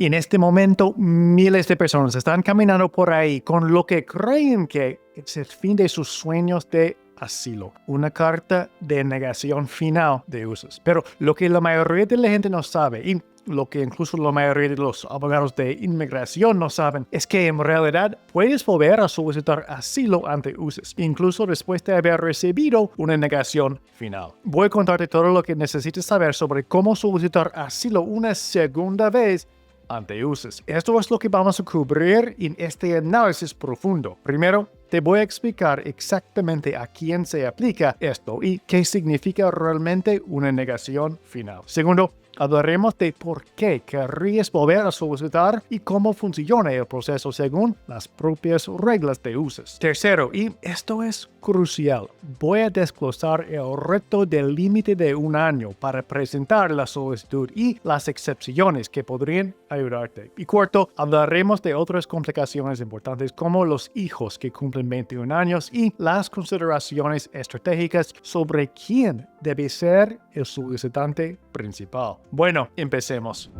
Y en este momento, miles de personas están caminando por ahí con lo que creen que es el fin de sus sueños de asilo, una carta de negación final de UCES. Pero lo que la mayoría de la gente no sabe, y lo que incluso la mayoría de los abogados de inmigración no saben, es que en realidad puedes volver a solicitar asilo ante UCES, incluso después de haber recibido una negación final. Voy a contarte todo lo que necesitas saber sobre cómo solicitar asilo una segunda vez ante UCES. Esto es lo que vamos a cubrir en este análisis profundo. Primero, te voy a explicar exactamente a quién se aplica esto y qué significa realmente una negación final. Segundo, hablaremos de por qué querrías volver a solicitar y cómo funciona el proceso según las propias reglas de UCES. Tercero, y esto es crucial, voy a desglosar el reto del límite de un año para presentar la solicitud y las excepciones que podrían ayudarte. Y cuarto, hablaremos de otras complicaciones importantes como los hijos que cumplen 21 años y las consideraciones estratégicas sobre quién debe ser el solicitante principal. Bueno, empecemos.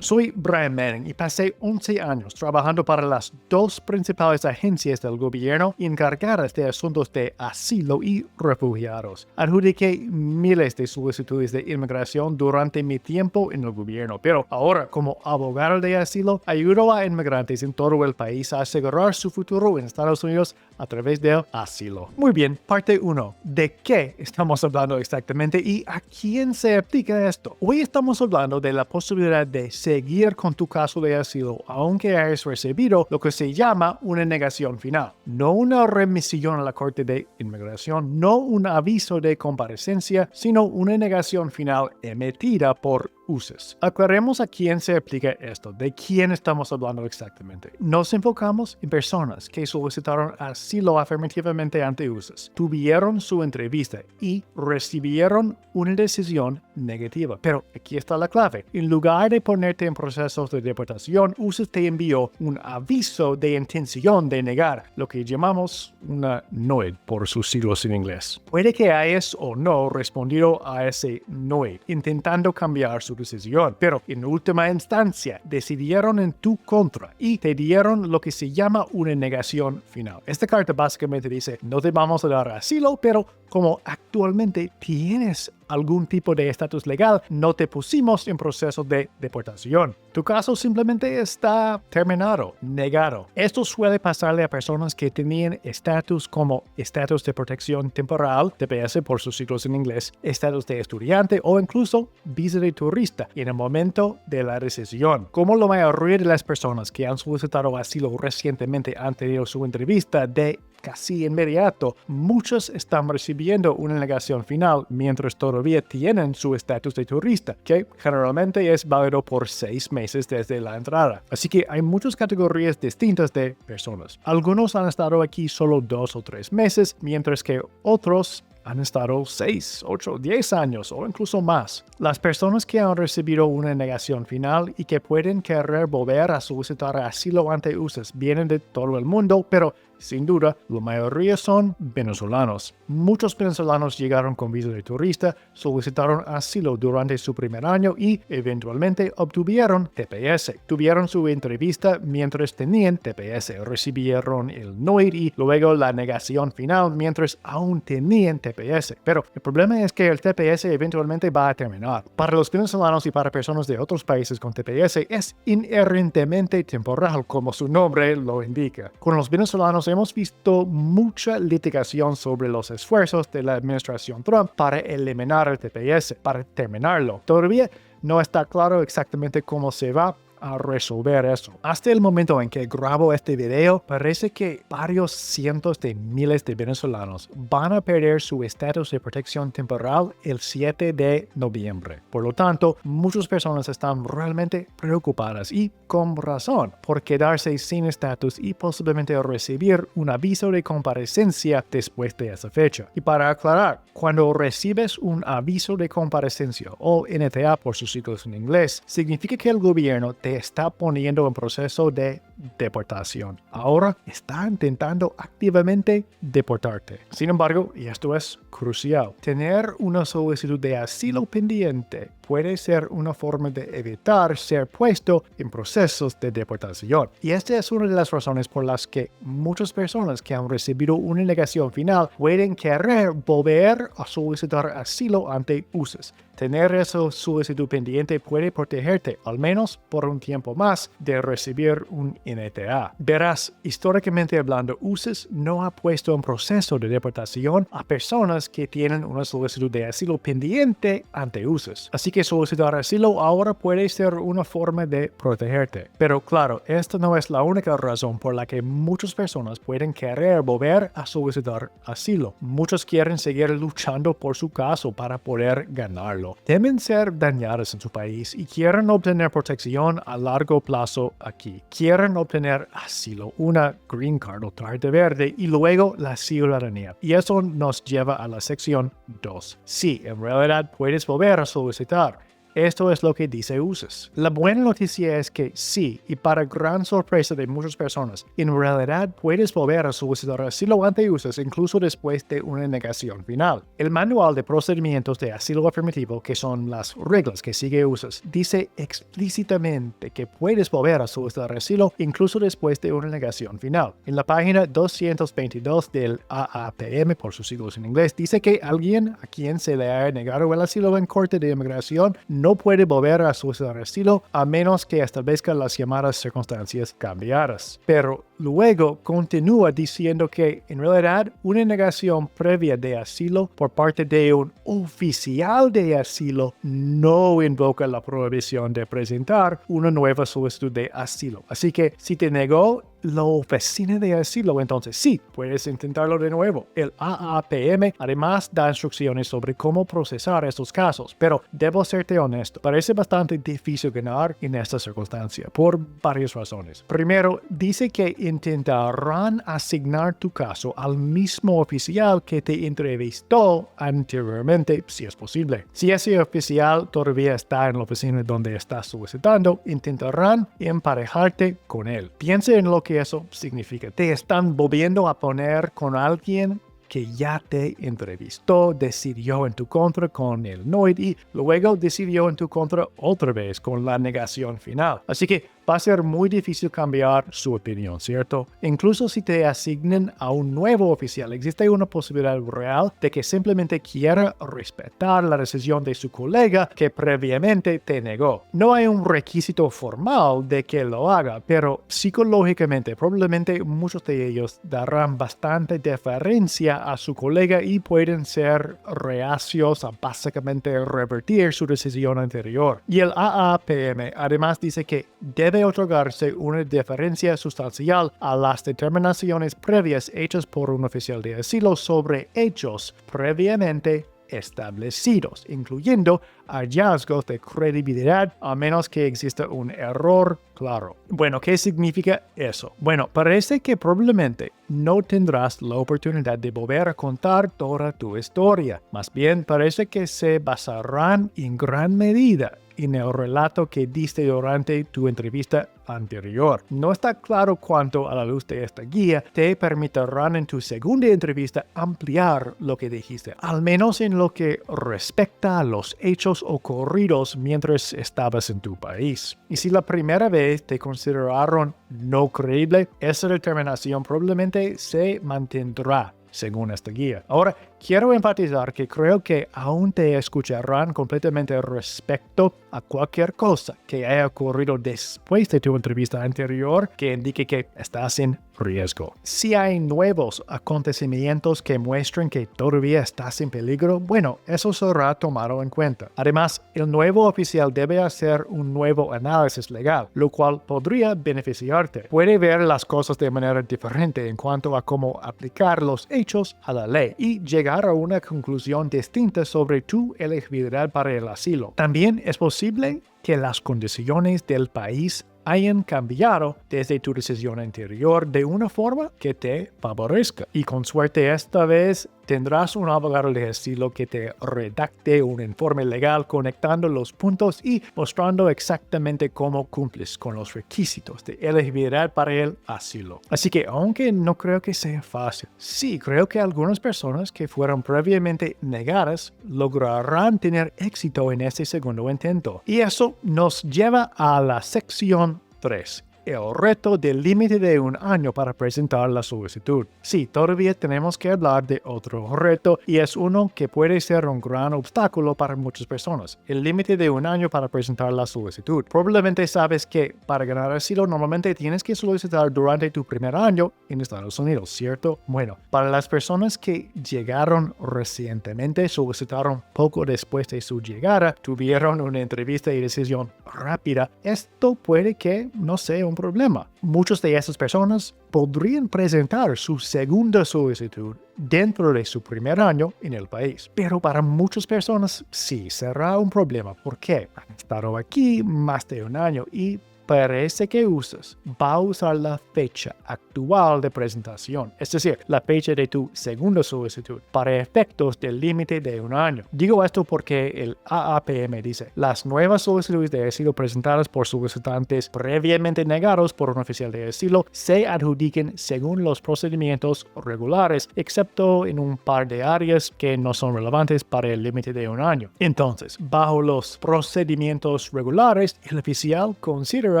Soy Brian Manning y pasé 11 años trabajando para las dos principales agencias del gobierno encargadas de asuntos de asilo y refugiados. Adjudiqué miles de solicitudes de inmigración durante mi tiempo en el gobierno, pero ahora, como abogado de asilo, ayudo a inmigrantes en todo el país a asegurar su futuro en Estados Unidos a través del asilo. Muy bien, parte 1. ¿De qué estamos hablando exactamente y a quién se aplica esto? Hoy estamos hablando de la posibilidad de seguir con tu caso de asilo aunque hayas recibido lo que se llama una negación final. No una remisión a la Corte de Inmigración, no un aviso de comparecencia, sino una negación final emitida por UCES. Aclaremos a quién se aplica esto, de quién estamos hablando exactamente. Nos enfocamos en personas que solicitaron asilo afirmativamente ante UCES, tuvieron su entrevista y recibieron una decisión negativa. Pero aquí está la clave. En lugar de ponerte en procesos de deportación, UCES te envió un aviso de intención de negar, lo que llamamos una NOID por sus siglos en inglés. Puede que hayas o no respondido a ese NOID, intentando cambiar su decisión, pero en última instancia decidieron en tu contra y te dieron lo que se llama una negación final. Esta carta básicamente dice, no te vamos a dar asilo, pero como actualmente tienes algún tipo de estatus legal, no te pusimos en proceso de deportación. Tu caso simplemente está terminado, negado. Esto suele pasarle a personas que tenían estatus como estatus de protección temporal, TPS por sus siglos en inglés, estatus de estudiante o incluso visa de turista en el momento de la decisión. Como la mayoría de las personas que han solicitado asilo recientemente han tenido su entrevista de casi inmediato, muchos están recibiendo una negación final mientras todavía tienen su estatus de turista, que generalmente es válido por 6 meses desde la entrada. Así que hay muchas categorías distintas de personas. Algunos han estado aquí solo 2 o 3 meses, mientras que otros han estado 6, 8, 10 años o incluso más. Las personas que han recibido una negación final y que pueden querer volver a solicitar asilo ante UCES vienen de todo el mundo, pero sin duda, la mayoría son venezolanos. Muchos venezolanos llegaron con visa de turista, solicitaron asilo durante su primer año y eventualmente obtuvieron TPS. Tuvieron su entrevista mientras tenían TPS, recibieron el NOID y luego la negación final mientras aún tenían TPS. Pero el problema es que el TPS eventualmente va a terminar. Para los venezolanos y para personas de otros países con TPS es inherentemente temporal, como su nombre lo indica. Con los venezolanos hemos visto mucha litigación sobre los esfuerzos de la administración Trump para eliminar el TPS, para terminarlo. Todavía no está claro exactamente cómo se va a resolver eso. Hasta el momento en que grabo este video, parece que varios cientos de miles de venezolanos van a perder su estatus de protección temporal el 7 de noviembre. Por lo tanto, muchas personas están realmente preocupadas y con razón por quedarse sin estatus y posiblemente recibir un aviso de comparecencia después de esa fecha. Y para aclarar, cuando recibes un aviso de comparecencia o NTA por sus siglos en inglés, significa que el gobierno te está poniendo en proceso de deportación. Ahora está intentando activamente deportarte. Sin embargo, y esto es crucial, tener una solicitud de asilo pendiente puede ser una forma de evitar ser puesto en procesos de deportación. Y esta es una de las razones por las que muchas personas que han recibido una negación final pueden querer volver a solicitar asilo ante UCES. Tener esa solicitud pendiente puede protegerte, al menos por un tiempo más, de recibir un NTA. Verás, históricamente hablando, UCES no ha puesto en proceso de deportación a personas que tienen una solicitud de asilo pendiente ante UCES. Así que solicitar asilo ahora puede ser una forma de protegerte. Pero claro, esta no es la única razón por la que muchas personas pueden querer volver a solicitar asilo. Muchos quieren seguir luchando por su caso para poder ganarlo. Temen ser dañados en su país y quieren obtener protección a largo plazo aquí. Quieren obtener asilo, una green card o tarjeta verde y luego la ciudadanía. Y eso nos lleva a la sección 2. Sí, en realidad puedes volver a solicitar. Esto es lo que dice UCES. La buena noticia es que sí, y para gran sorpresa de muchas personas, en realidad puedes volver a solicitar asilo ante UCES incluso después de una negación final. El manual de procedimientos de asilo afirmativo, que son las reglas que sigue UCES, dice explícitamente que puedes volver a solicitar asilo incluso después de una negación final. En la página 222 del AAPM, por sus siglos en inglés, dice que alguien a quien se le haya negado el asilo en corte de inmigración no puede volver a solicitar asilo a menos que establezca las llamadas circunstancias cambiadas. Pero luego continúa diciendo que en realidad una negación previa de asilo por parte de un oficial de asilo no invoca la prohibición de presentar una nueva solicitud de asilo. Así que si te negó la oficina de asilo, entonces sí, puedes intentarlo de nuevo. El AAPM además da instrucciones sobre cómo procesar estos casos, pero debo serte honesto, parece bastante difícil ganar en esta circunstancia por varias razones. Primero, dice que intentarán asignar tu caso al mismo oficial que te entrevistó anteriormente, si es posible. Si ese oficial todavía está en la oficina donde estás solicitando, intentarán emparejarte con él. Piensa en lo que eso significa. Te están volviendo a poner con alguien que ya te entrevistó, decidió en tu contra con el NOID y luego decidió en tu contra otra vez con la negación final. Así que va a ser muy difícil cambiar su opinión, ¿cierto? Incluso si te asignen a un nuevo oficial, existe una posibilidad real de que simplemente quiera respetar la decisión de su colega que previamente te negó. No hay un requisito formal de que lo haga, pero psicológicamente probablemente muchos de ellos darán bastante deferencia a su colega y pueden ser reacios a básicamente revertir su decisión anterior. Y el AAPM además dice que debe otorgarse una deferencia sustancial a las determinaciones previas hechas por un oficial de asilo sobre hechos previamente establecidos, incluyendo hallazgos de credibilidad, a menos que exista un error claro. Bueno, ¿qué significa eso? Bueno, parece que probablemente no tendrás la oportunidad de volver a contar toda tu historia. Más bien, parece que se basarán en gran medida en el relato que diste durante tu entrevista anterior. No está claro cuánto, a la luz de esta guía, te permitirán en tu segunda entrevista ampliar lo que dijiste, al menos en lo que respecta a los hechos ocurridos mientras estabas en tu país. Y si la primera vez te consideraron no creíble, esa determinación probablemente se mantendrá según esta guía. Ahora, quiero enfatizar que creo que aún te escucharán completamente respecto a cualquier cosa que haya ocurrido después de tu entrevista anterior que indique que estás en riesgo. Si hay nuevos acontecimientos que muestren que todavía estás en peligro, bueno, eso será tomado en cuenta. Además, el nuevo oficial debe hacer un nuevo análisis legal, lo cual podría beneficiarte. Puede ver las cosas de manera diferente en cuanto a cómo aplicar los hechos a la ley y llegar a una conclusión distinta sobre tu elegibilidad para el asilo. También es posible que las condiciones del país hayan cambiado desde tu decisión anterior de una forma que te favorezca. Y con suerte esta vez tendrás un abogado de asilo que te redacte un informe legal conectando los puntos y mostrando exactamente cómo cumples con los requisitos de elegibilidad para el asilo. Así que, aunque no creo que sea fácil, sí creo que algunas personas que fueron previamente negadas lograrán tener éxito en este segundo intento. Y eso nos lleva a la sección 3. El reto del límite de 1 año para presentar la solicitud. Sí, todavía tenemos que hablar de otro reto y es uno que puede ser un gran obstáculo para muchas personas. El límite de 1 año para presentar la solicitud. Probablemente sabes que para ganar asilo normalmente tienes que solicitar durante tu primer año en Estados Unidos, ¿cierto? Bueno, para las personas que llegaron recientemente, solicitaron poco después de su llegada, tuvieron una entrevista y decisión rápida, esto puede que no sea un problema. Muchas de esas personas podrían presentar su segunda solicitud dentro de su primer año en el país. Pero para muchas personas sí será un problema. ¿Por qué? Han estado aquí más de 1 año y parece que va a usar la fecha actual de presentación, es decir, la fecha de tu segunda solicitud, para efectos del límite de 1 año. Digo esto porque el AAPM dice, las nuevas solicitudes de asilo presentadas por solicitantes previamente negados por un oficial de asilo se adjudiquen según los procedimientos regulares, excepto en un par de áreas que no son relevantes para el límite de 1 año. Entonces, bajo los procedimientos regulares, el oficial considera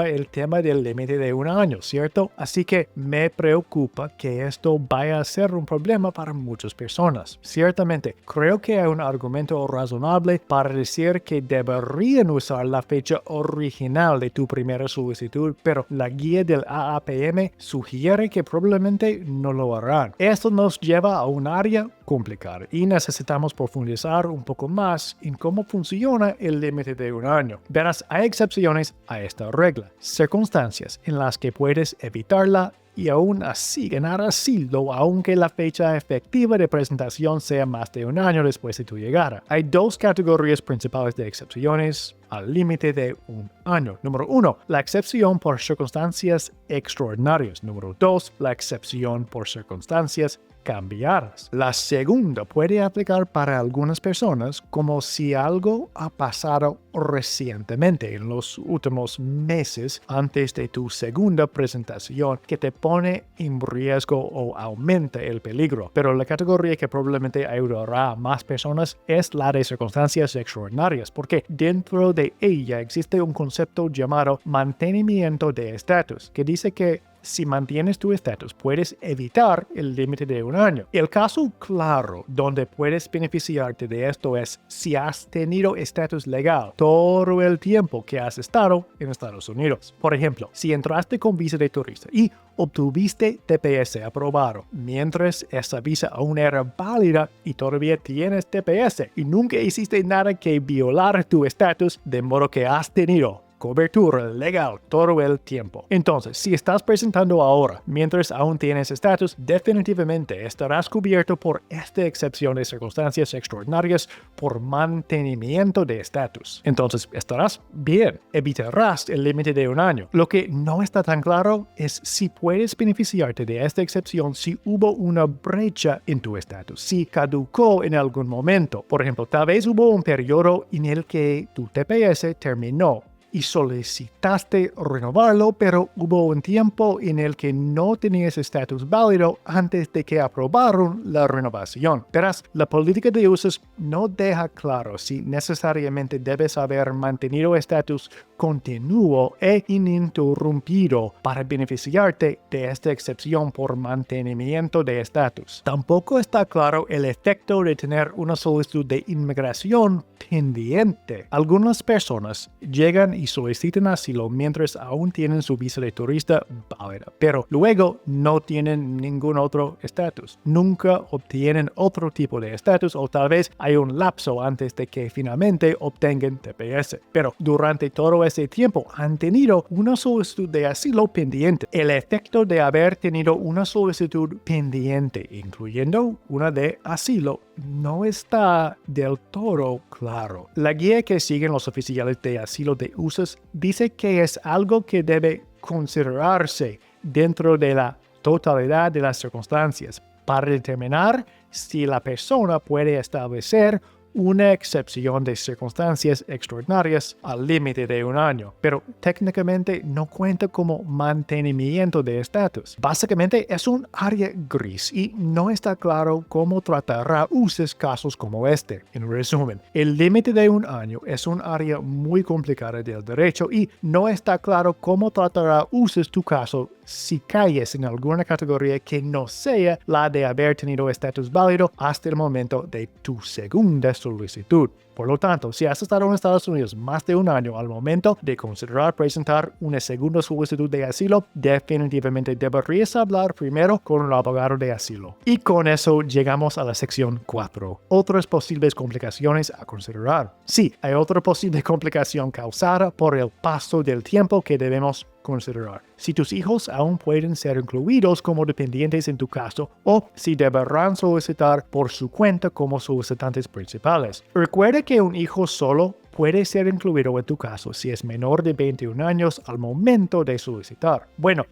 el tema del límite de 1 año, ¿cierto? Así que me preocupa que esto vaya a ser un problema para muchas personas. Ciertamente, creo que hay un argumento razonable para decir que deberían usar la fecha original de tu primera solicitud, pero la guía del AAPM sugiere que probablemente no lo harán. Esto nos lleva a un área complicada y necesitamos profundizar un poco más en cómo funciona el límite de 1 año. Verás, hay excepciones a esta regla. Circunstancias en las que puedes evitarla y aún así ganar asilo aunque la fecha efectiva de presentación sea más de 1 año después de tu llegada. Hay 2 categorías principales de excepciones al límite de 1 año. Número 1, la excepción por circunstancias extraordinarias. Número 2, la excepción por circunstancias cambiadas. La segunda puede aplicar para algunas personas como si algo ha pasado recientemente en los últimos meses antes de tu segunda presentación que te pone en riesgo o aumenta el peligro. Pero la categoría que probablemente ayudará a más personas es la de circunstancias extraordinarias, porque dentro de ella existe un concepto llamado mantenimiento de estatus, que dice que si mantienes tu estatus, puedes evitar el límite de 1 año. El caso claro donde puedes beneficiarte de esto es si has tenido estatus legal todo el tiempo que has estado en Estados Unidos. Por ejemplo, si entraste con visa de turista y obtuviste TPS aprobado mientras esa visa aún era válida y todavía tienes TPS y nunca hiciste nada que violar tu estatus, de modo que has tenido cobertura legal todo el tiempo. Entonces, si estás presentando ahora, mientras aún tienes estatus, definitivamente estarás cubierto por esta excepción de circunstancias extraordinarias por mantenimiento de estatus. Entonces, estarás bien, evitarás el límite de 1 año. Lo que no está tan claro es si puedes beneficiarte de esta excepción si hubo una brecha en tu estatus, si caducó en algún momento. Por ejemplo, tal vez hubo un periodo en el que tu TPS terminó y solicitaste renovarlo, pero hubo un tiempo en el que no tenías estatus válido antes de que aprobaron la renovación. Verás, la política de usos no deja claro si necesariamente debes haber mantenido estatus continuo e ininterrumpido para beneficiarte de esta excepción por mantenimiento de estatus. Tampoco está claro el efecto de tener una solicitud de inmigración pendiente. Algunas personas llegan y solicitan asilo mientras aún tienen su visa de turista válida, pero luego no tienen ningún otro estatus. Nunca obtienen otro tipo de estatus o tal vez hay un lapso antes de que finalmente obtengan TPS. Pero durante todo ese tiempo han tenido una solicitud de asilo pendiente. El efecto de haber tenido una solicitud pendiente, incluyendo una de asilo, no está del todo claro. La guía que siguen los oficiales de asilo de USAS dice que es algo que debe considerarse dentro de la totalidad de las circunstancias, para determinar si la persona puede establecer una excepción de circunstancias extraordinarias al límite de 1 año, pero técnicamente no cuenta como mantenimiento de estatus. Básicamente es un área gris y no está claro cómo tratará UCES casos como este. En resumen, el límite de 1 año es un área muy complicada del derecho y no está claro cómo tratará UCES tu caso si caes en alguna categoría que no sea la de haber tenido estatus válido hasta el momento de tu segunda solicitud. Por lo tanto, si has estado en Estados Unidos más de 1 año al momento de considerar presentar una segunda solicitud de asilo, definitivamente deberías hablar primero con el abogado de asilo. Y con eso llegamos a la sección 4. Otras posibles complicaciones a considerar. Sí, hay otra posible complicación causada por el paso del tiempo que debemos considerar. Si tus hijos aún pueden ser incluidos como dependientes en tu caso o si deberán solicitar por su cuenta como solicitantes principales. Recuerda que un hijo solo puede ser incluido en tu caso si es menor de 21 años al momento de solicitar. Bueno,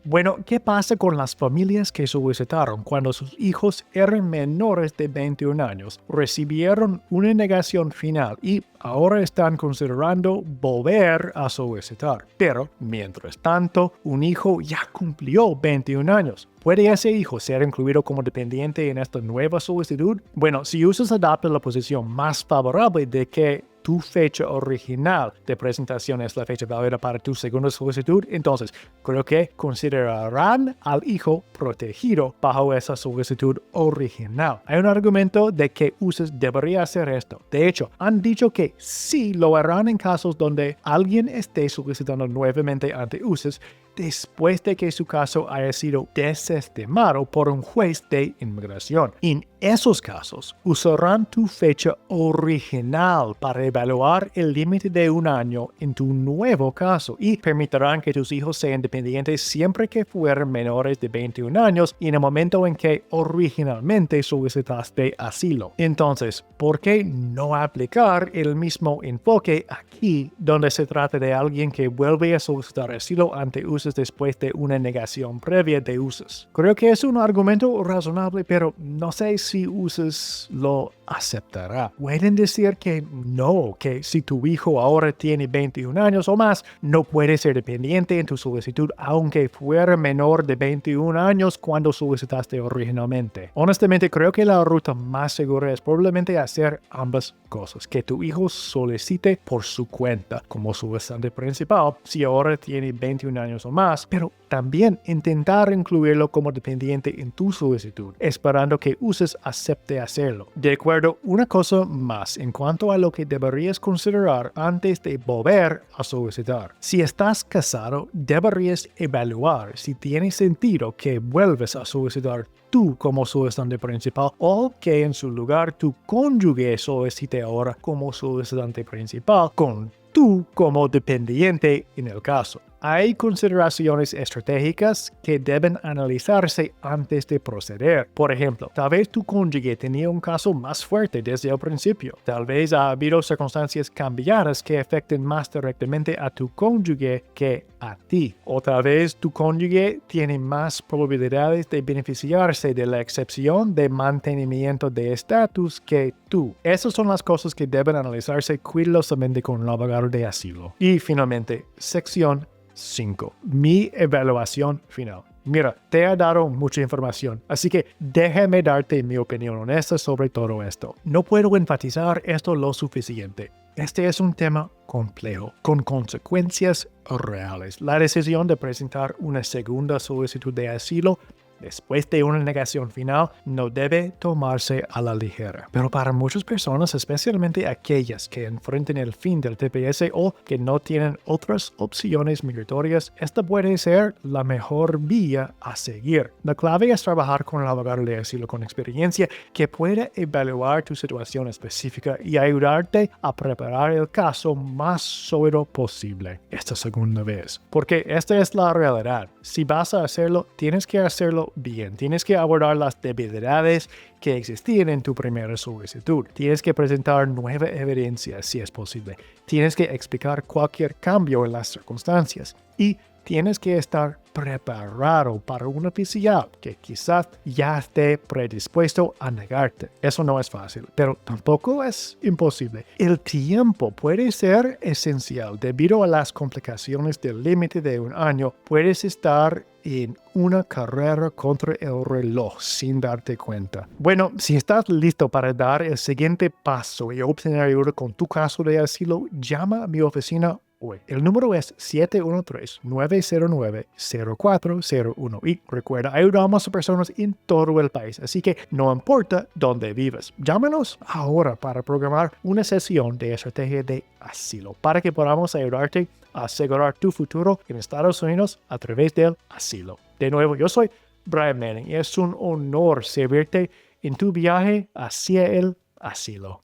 ¿qué pasa con las familias que solicitaron cuando sus hijos eran menores de 21 años, recibieron una negación final y ahora están considerando volver a solicitar? Pero, mientras tanto, un hijo ya cumplió 21 años. ¿Puede ese hijo ser incluido como dependiente en esta nueva solicitud? Bueno, si UCES adopta la posición más favorable de que tu fecha original de presentación es la fecha válida para tu segunda solicitud, entonces creo que considerarán al hijo protegido bajo esa solicitud original. Hay un argumento de que UCES debería hacer esto. De hecho, han dicho que sí lo harán en casos donde alguien esté solicitando nuevamente ante UCES después de que su caso haya sido desestimado por un juez de inmigración. En esos casos, usarán tu fecha original para evaluar el límite de 1 año en tu nuevo caso y permitirán que tus hijos sean dependientes siempre que fueran menores de 21 años y en el momento en que originalmente solicitaste asilo. Entonces, ¿por qué no aplicar el mismo enfoque aquí, donde se trata de alguien que vuelve a solicitar asilo ante UCES después de una negación previa de UCES? Creo que es un argumento razonable, pero no sé si UCES lo aceptará. Pueden decir que no, que si tu hijo ahora tiene 21 años o más, no puede ser dependiente en tu solicitud aunque fuera menor de 21 años cuando solicitaste originalmente. Honestamente, creo que la ruta más segura es probablemente hacer ambas cosas. Que tu hijo solicite por su cuenta como solicitante principal si ahora tiene 21 años o más, pero también intentar incluirlo como dependiente en tu solicitud, esperando que UCES acepte hacerlo. De acuerdo, una cosa más en cuanto a lo que deberías considerar antes de volver a solicitar. Si estás casado, deberías evaluar si tiene sentido que vuelves a solicitar tú como solicitante principal o que en su lugar tu cónyuge solicite ahora como solicitante principal con tú como dependiente en el caso. Hay consideraciones estratégicas que deben analizarse antes de proceder. Por ejemplo, tal vez tu cónyuge tenía un caso más fuerte desde el principio. Tal vez ha habido circunstancias cambiadas que afecten más directamente a tu cónyuge que a ti. O tal vez tu cónyuge tiene más probabilidades de beneficiarse de la excepción de mantenimiento de estatus que tú. Esas son las cosas que deben analizarse cuidadosamente con el abogado de asilo. Y finalmente, sección 5. Mi evaluación final. Mira, te he dado mucha información, así que déjame darte mi opinión honesta sobre todo esto. No puedo enfatizar esto lo suficiente. Este es un tema complejo, con consecuencias reales. La decisión de presentar una segunda solicitud de asilo después de una negación final no debe tomarse a la ligera. Pero para muchas personas, especialmente aquellas que enfrenten el fin del TPS o que no tienen otras opciones migratorias, esta puede ser la mejor vía a seguir. La clave es trabajar con el abogado de asilo con experiencia que pueda evaluar tu situación específica y ayudarte a preparar el caso más sólido posible esta segunda vez. Porque esta es la realidad. Si vas a hacerlo, tienes que hacerlo bien. Tienes que abordar las debilidades que existían en tu primera solicitud. Tienes que presentar nueva evidencia si es posible. Tienes que explicar cualquier cambio en las circunstancias. Y tienes que estar preparado para un oficial que quizás ya esté predispuesto a negarte. Eso no es fácil, pero tampoco es imposible. El tiempo puede ser esencial. Debido a las complicaciones del límite de un año, puedes estar en una carrera contra el reloj sin darte cuenta. Bueno, si estás listo para dar el siguiente paso y obtener ayuda con tu caso de asilo, llama a mi oficina hoy. El número es 713-909-0401 y recuerda, ayudamos a personas en todo el país, así que no importa dónde vives. Llámanos ahora para programar una sesión de estrategia de asilo para que podamos ayudarte a asegurar tu futuro en Estados Unidos a través del asilo. De nuevo, yo soy Brian Manning y es un honor servirte en tu viaje hacia el asilo.